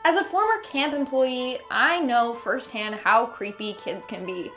As a former camp employee, I know firsthand how creepy kids can be.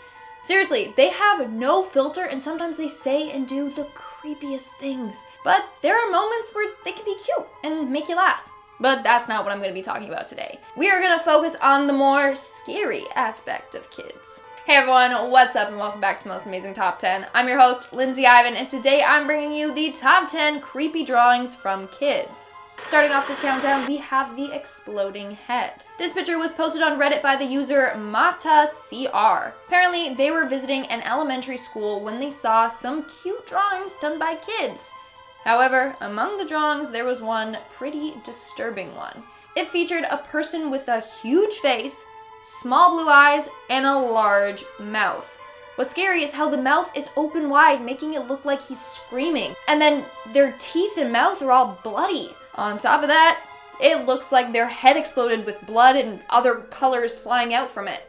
Seriously, they have no filter and sometimes they say and do the creepiest things. But there are moments where they can be cute and make you laugh. But that's not what I'm going to be talking about today. We are going to focus on the more scary aspect of kids. Hey everyone, what's up and welcome back to Most Amazing Top 10. I'm your host, Lindsay Ivan, and today I'm bringing you the top 10 creepy drawings from kids. Starting off this countdown, we have the exploding head. This picture was posted on Reddit by the user MataCR. Apparently, they were visiting an elementary school when they saw some cute drawings done by kids. However, among the drawings, there was one pretty disturbing one. It featured a person with a huge face, small blue eyes, and a large mouth. What's scary is how the mouth is open wide, making it look like he's screaming. And then their teeth and mouth are all bloody. On top of that, it looks like their head exploded with blood and other colors flying out from it.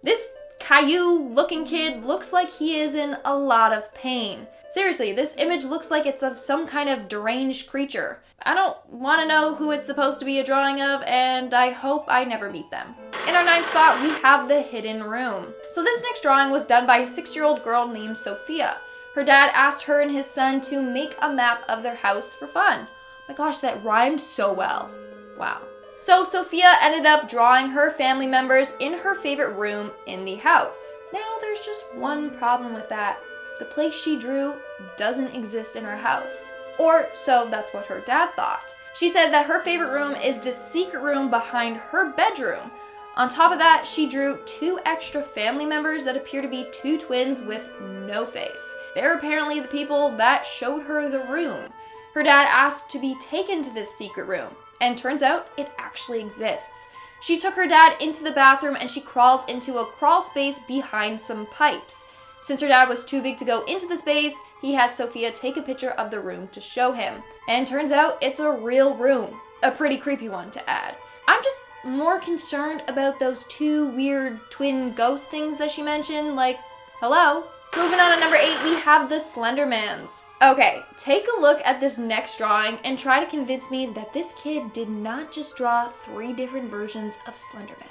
This Caillou-looking kid looks like he is in a lot of pain. Seriously, this image looks like it's of some kind of deranged creature. I don't want to know who it's supposed to be a drawing of, and I hope I never meet them. In our 9th spot, we have the hidden room. So this next drawing was done by a 6-year-old girl named Sophia. Her dad asked her and his son to make a map of their house for fun. My gosh, that rhymed so well. Wow. So Sophia ended up drawing her family members in her favorite room in the house. Now there's just one problem with that. The place she drew doesn't exist in her house. Or so that's what her dad thought. She said that her favorite room is the secret room behind her bedroom. On top of that, she drew 2 extra family members that appear to be 2 twins with no face. They're apparently the people that showed her the room. Her dad asked to be taken to this secret room, and turns out it actually exists. She took her dad into the bathroom and she crawled into a crawl space behind some pipes. Since her dad was too big to go into the space, he had Sophia take a picture of the room to show him. And turns out it's a real room. A pretty creepy one to add. I'm just more concerned about those 2 weird twin ghost things that she mentioned, like, hello? Moving on to number 8, we have the Slendermans. Okay, take a look at this next drawing and try to convince me that this kid did not just draw 3 different versions of Slenderman.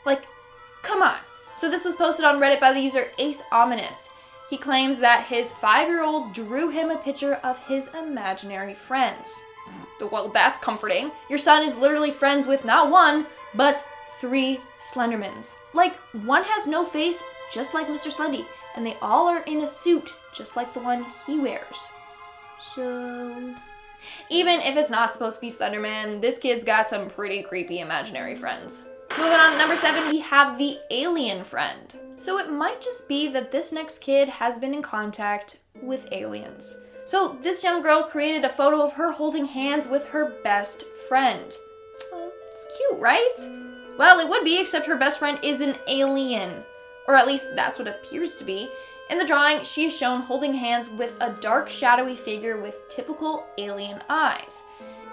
Like, come on. So this was posted on Reddit by the user Ace Ominous. He claims that his 5-year-old drew him a picture of his imaginary friends. Well, that's comforting. Your son is literally friends with not 1, but 3 Slendermans. Like, one has no face, just like Mr. Slendy, and they all are in a suit, just like the one he wears. So, even if it's not supposed to be Slenderman, this kid's got some pretty creepy imaginary friends. Moving on to number 7, we have the alien friend. So it might just be that this next kid has been in contact with aliens. So this young girl created a photo of her holding hands with her best friend. Oh, it's cute, right? Well, it would be, except her best friend is an alien. Or at least that's what it appears to be. In the drawing, she is shown holding hands with a dark, shadowy figure with typical alien eyes.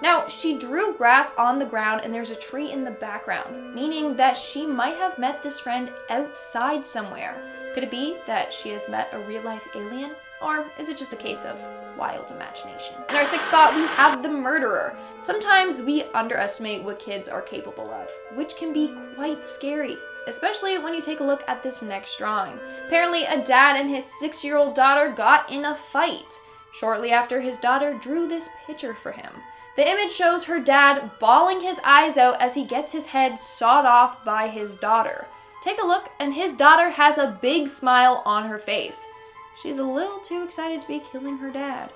Now, she drew grass on the ground and there's a tree in the background, meaning that she might have met this friend outside somewhere. Could it be that she has met a real-life alien? Or is it just a case of wild imagination? In our 6th spot, we have the murderer. Sometimes we underestimate what kids are capable of, which can be quite scary. Especially when you take a look at this next drawing. Apparently, a dad and his 6-year-old daughter got in a fight. Shortly after, his daughter drew this picture for him. The image shows her dad bawling his eyes out as he gets his head sawed off by his daughter. Take a look, and his daughter has a big smile on her face. She's a little too excited to be killing her dad.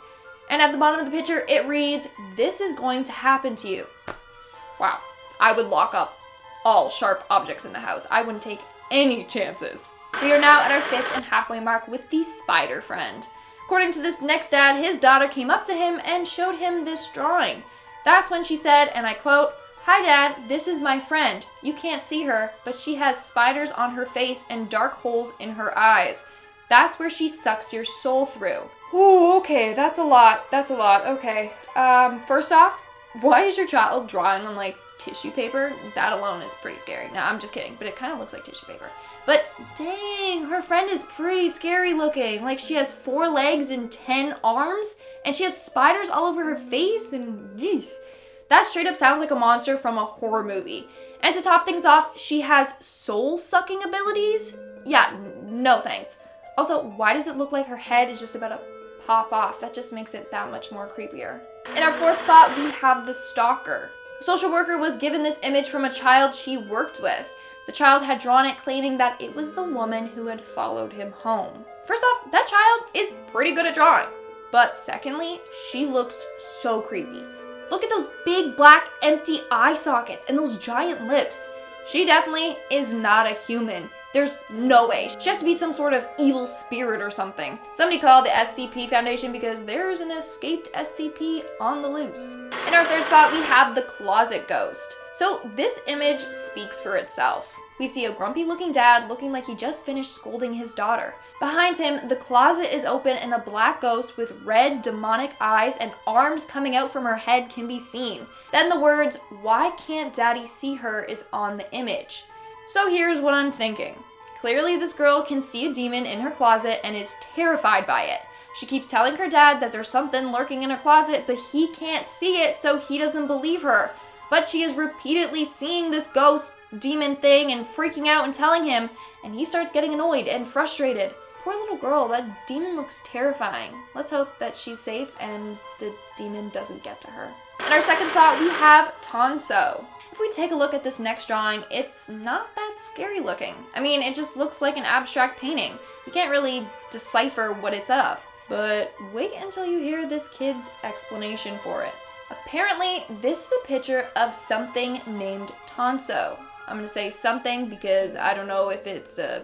And at the bottom of the picture, it reads, "This is going to happen to you." Wow, I would lock up all sharp objects in the house. I wouldn't take any chances. We are now at our 5th and halfway mark with the spider friend. According to this next dad, his daughter came up to him and showed him this drawing. That's when she said, and I quote, "Hi Dad, this is my friend. You can't see her, but she has spiders on her face and dark holes in her eyes. That's where she sucks your soul through." Ooh, okay, that's a lot, okay. First off, why is your child drawing on like tissue paper? That alone is pretty scary. No, I'm just kidding, but it kind of looks like tissue paper. But dang, her friend is pretty scary looking. Like she has 4 legs and 10 arms, and she has spiders all over her face, and that straight up sounds like a monster from a horror movie. And to top things off, she has soul-sucking abilities? Yeah, no thanks. Also, why does it look like her head is just about to pop off? That just makes it that much more creepier. In our fourth spot, we have the stalker. A social worker was given this image from a child she worked with. The child had drawn it claiming that it was the woman who had followed him home. First off, that child is pretty good at drawing. But secondly, she looks so creepy. Look at those big black empty eye sockets and those giant lips. She definitely is not a human. There's no way. She has to be some sort of evil spirit or something. Somebody called the SCP Foundation because there's an escaped SCP on the loose. In our third spot, we have the closet ghost. So this image speaks for itself. We see a grumpy looking dad looking like he just finished scolding his daughter. Behind him, the closet is open and a black ghost with red demonic eyes and arms coming out from her head can be seen. Then the words, "Why can't daddy see her?" is on the image. So here's what I'm thinking. Clearly this girl can see a demon in her closet and is terrified by it. She keeps telling her dad that there's something lurking in her closet, but he can't see it, so he doesn't believe her. But she is repeatedly seeing this ghost demon thing and freaking out and telling him, and he starts getting annoyed and frustrated. Poor little girl, that demon looks terrifying. Let's hope that she's safe and the demon doesn't get to her. In our second spot, we have Tonto. If we take a look at this next drawing, it's not that scary looking. I mean, it just looks like an abstract painting. You can't really decipher what it's of. But wait until you hear this kid's explanation for it. Apparently, this is a picture of something named Tonto. I'm gonna say something because I don't know if it's a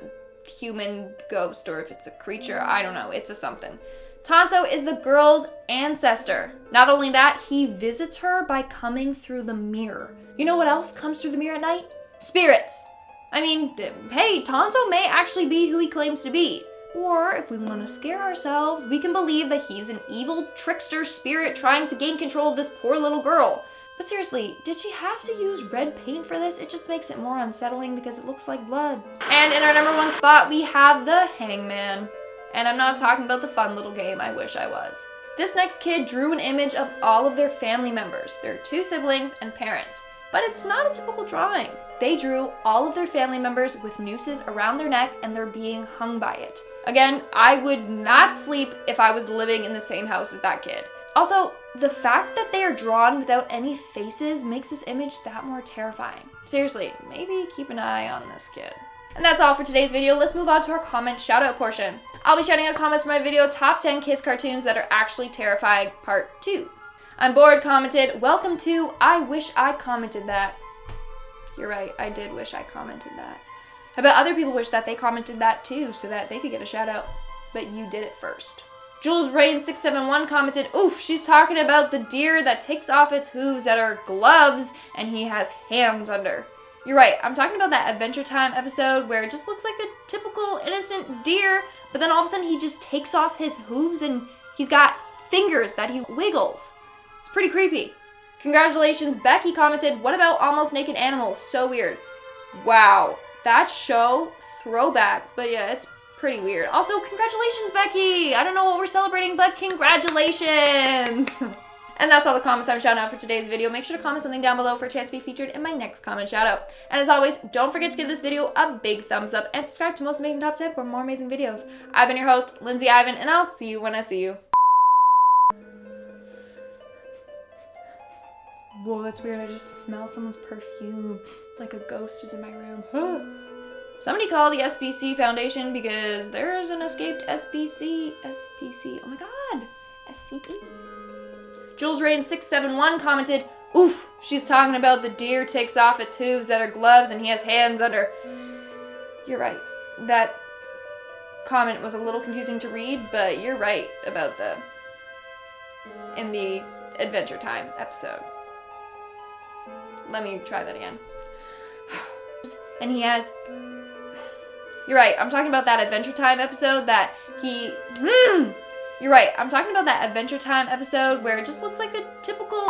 human ghost or if it's a creature. I don't know. It's a something. Tonto is the girl's ancestor. Not only that, he visits her by coming through the mirror. You know what else comes through the mirror at night? Spirits. I mean, hey, Tonto may actually be who he claims to be. Or if we want to scare ourselves, we can believe that he's an evil trickster spirit trying to gain control of this poor little girl. But seriously, did she have to use red paint for this? It just makes it more unsettling because it looks like blood. And in our number one spot, we have the hangman. And I'm not talking about the fun little game I wish I was. This next kid drew an image of all of their family members, their 2 siblings and parents. But it's not a typical drawing. They drew all of their family members with nooses around their neck and they're being hung by it. Again, I would not sleep if I was living in the same house as that kid. Also, the fact that they are drawn without any faces makes this image that more terrifying. Seriously, maybe keep an eye on this kid. And that's all for today's video. Let's move on to our comment shout-out portion. I'll be shouting out comments for my video, Top 10 Kids Cartoons That Are Actually Terrifying, Part 2. I'm Bored commented, "Welcome to I Wish I Commented That." You're right, I did wish I commented that. I bet other people wish that they commented that too, so that they could get a shout out. But you did it first. Jules Rain 671 commented, "Oof, she's talking about the deer that takes off its hooves that are gloves and he has hands under." You're right, I'm talking about that Adventure Time episode where it just looks like a typical innocent deer, but then all of a sudden he just takes off his hooves and he's got fingers that he wiggles. It's pretty creepy. Congratulations, Becky commented, "What about Almost Naked Animals? So weird." Wow, that show, throwback, but yeah, it's pretty weird. Also, congratulations, Becky! I don't know what we're celebrating, but congratulations! And that's all the comments I'm shouting out for today's video. Make sure to comment something down below for a chance to be featured in my next comment shout out. And as always, don't forget to give this video a big thumbs up and subscribe to Most Amazing Top 10 for more amazing videos. I've been your host, Lindsay Ivan, and I'll see you when I see you. Whoa, that's weird. I just smell someone's perfume. Like a ghost is in my room. Somebody call the SBC Foundation because there's an escaped SBC. Oh my god. SCP. Jules Rain 671 commented, "Oof, she's talking about the deer takes off its hooves that are gloves and he has hands under." You're right. That comment was a little confusing to read, but you're right about in the Adventure Time episode. Let me try that again. And he has... You're right, I'm talking about that Adventure Time episode that he... You're right, I'm talking about that Adventure Time episode where it just looks like a typical...